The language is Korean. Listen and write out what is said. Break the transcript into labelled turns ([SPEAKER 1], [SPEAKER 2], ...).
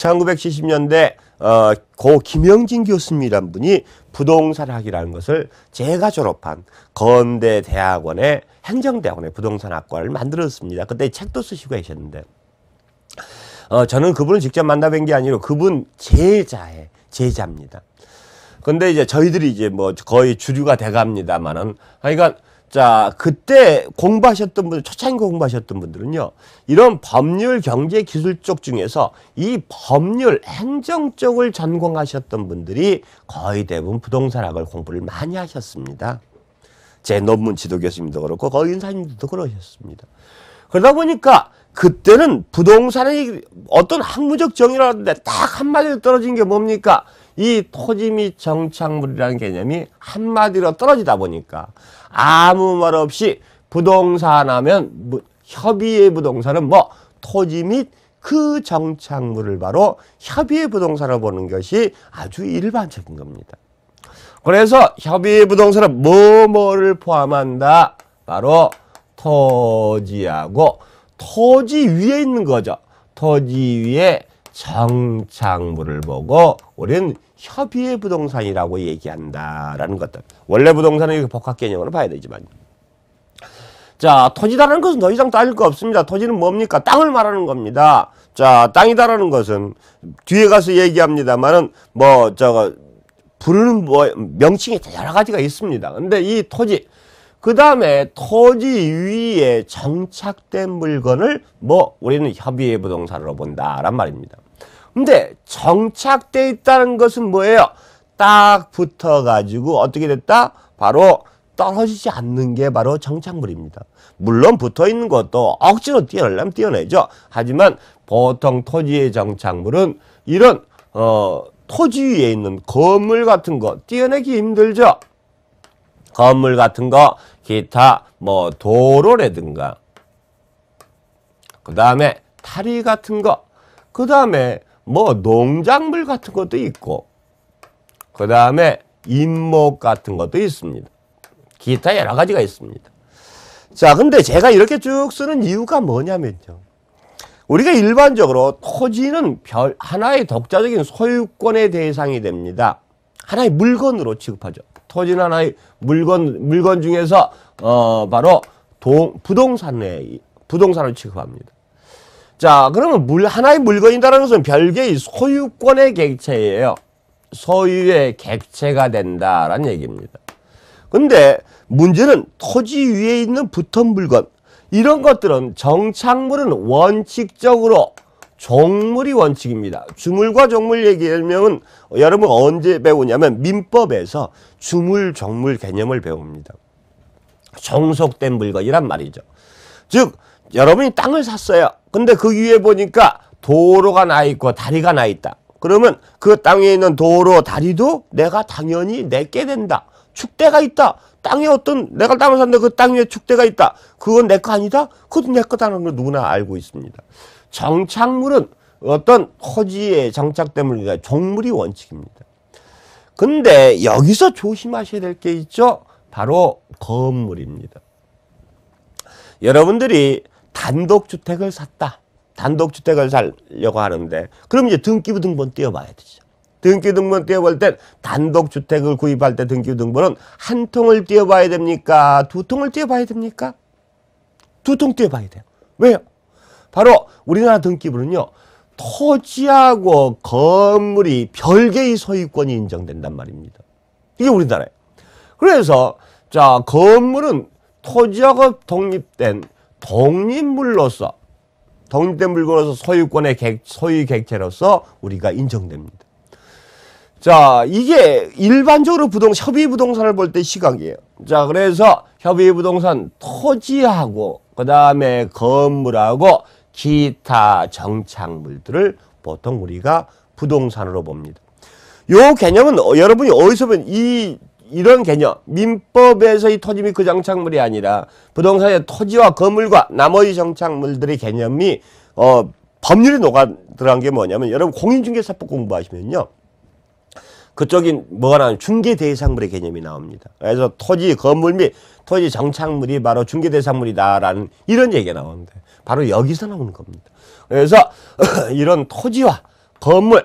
[SPEAKER 1] 1970년대 고 김영진 교수님이란 분이 부동산학이라는 것을 제가 졸업한 건대대학원의 행정대학원의 부동산학과를 만들었습니다. 그때 책도 쓰시고 계셨는데 저는 그분을 직접 만나뵌 게 아니고 그분 제자입니다. 근데 이제 저희들이 이제 뭐 거의 주류가 돼갑니다만은 하여간 자, 그때 공부하셨던 분들, 초창기 공부하셨던 분들은요, 이런 법률, 경제, 기술 쪽 중에서 이 법률, 행정 쪽을 전공하셨던 분들이 거의 대부분 부동산학을 공부를 많이 하셨습니다. 제 논문 지도 교수님도 그렇고, 거기 인사님들도 그러셨습니다. 그러다 보니까 그때는 부동산의 어떤 학문적 정의라는데 딱 한마디로 떨어진 게 뭡니까? 이 토지 및 정착물이라는 개념이 한마디로 떨어지다 보니까 아무 말 없이 부동산 하면 협의의 부동산은 뭐 토지 및 그 정착물을 바로 협의의 부동산을 보는 것이 아주 일반적인 겁니다. 그래서 협의의 부동산은 뭐를 포함한다? 바로 토지하고 토지 위에 있는 거죠. 토지 위에 정착물을 보고 우리는 협의의 부동산이라고 얘기한다라는 것들. 원래 부동산은 이렇게 복합 개념으로 봐야 되지만. 자, 토지다라는 것은 더 이상 따질 거 없습니다. 토지는 뭡니까? 땅을 말하는 겁니다. 자, 땅이다라는 것은 뒤에 가서 얘기합니다만은 부르는 명칭이 여러 가지가 있습니다. 근데 이 토지, 그 다음에 토지 위에 정착된 물건을 우리는 협의의 부동산으로 본다란 말입니다. 근데 정착돼 있다는 것은 뭐예요? 딱 붙어가지고 어떻게 됐다? 바로 떨어지지 않는 게 바로 정착물입니다. 물론 붙어있는 것도 억지로 떼어내려면 떼어내죠. 하지만 보통 토지의 정착물은 이런 토지 위에 있는 건물 같은 거 떼어내기 힘들죠. 건물 같은 거 기타 도로라든가 그 다음에 다리 같은 거 그 다음에 농작물 같은 것도 있고 그 다음에 인목 같은 것도 있습니다. 기타 여러 가지가 있습니다. 자, 근데 제가 이렇게 쭉 쓰는 이유가 뭐냐면요. 우리가 일반적으로 토지는 하나의 독자적인 소유권의 대상이 됩니다. 하나의 물건으로 취급하죠. 토지는 하나의 물건 중에서 바로 부동산을 취급합니다. 자, 그러면 하나의 물건이다라는 것은 별개의 소유권의 객체예요. 소유의 객체가 된다라는 얘기입니다. 근데 문제는 토지 위에 있는 붙은 물건, 이런 것들은 정착물은 원칙적으로 종물이 원칙입니다. 주물과 종물 얘기하면 여러분 언제 배우냐면 민법에서 주물, 종물 개념을 배웁니다. 종속된 물건이란 말이죠. 즉 여러분이 땅을 샀어요. 근데 그 위에 보니까 도로가 나 있고 다리가 나 있다. 그러면 그 땅에 있는 도로, 다리도 내가 당연히 내게 된다. 축대가 있다. 내가 땅을 샀는데 그 땅 위에 축대가 있다. 그건 내 거 아니다? 그것도 내 거다라는 걸 누구나 알고 있습니다. 정착물은 어떤 토지에 정착된 물이다. 종물이 원칙입니다. 근데 여기서 조심하셔야 될 게 있죠. 바로 건물입니다. 여러분들이 단독주택을 샀다. 단독주택을 살려고 하는데 그럼 이제 등기부등본 띄워봐야 되죠. 등기부등본 띄워볼 때 단독주택을 구입할 때 등기부등본은 한 통을 띄워봐야 됩니까? 두 통을 띄워봐야 됩니까? 두 통 띄워봐야 돼요. 왜요? 바로 우리나라 등기부는요. 토지하고 건물이 별개의 소유권이 인정된단 말입니다. 이게 우리나라예요. 그래서 자, 건물은 토지하고 독립된 독립물로서 독립된 물건으로서 소유권의 소유 객체로서 우리가 인정됩니다. 자, 이게 일반적으로 협의 부동산을 볼 때 시각이에요. 자, 그래서 협의 부동산 토지하고 그 다음에 건물하고 기타 정착물들을 보통 우리가 부동산으로 봅니다. 요 개념은 여러분이 어디서 본 이런 개념, 민법에서의 토지 및 그 정착물이 아니라 부동산의 토지와 건물과 나머지 정착물들의 개념이 법률에 녹아 들어간 게 뭐냐면 여러분 공인중개사법 공부하시면요. 그쪽인 뭐가 나오면 중개대상물의 개념이 나옵니다. 그래서 토지, 건물 및 토지 정착물이 바로 중개대상물이다라는 이런 얘기가 나오는데 바로 여기서 나오는 겁니다. 그래서 이런 토지와 건물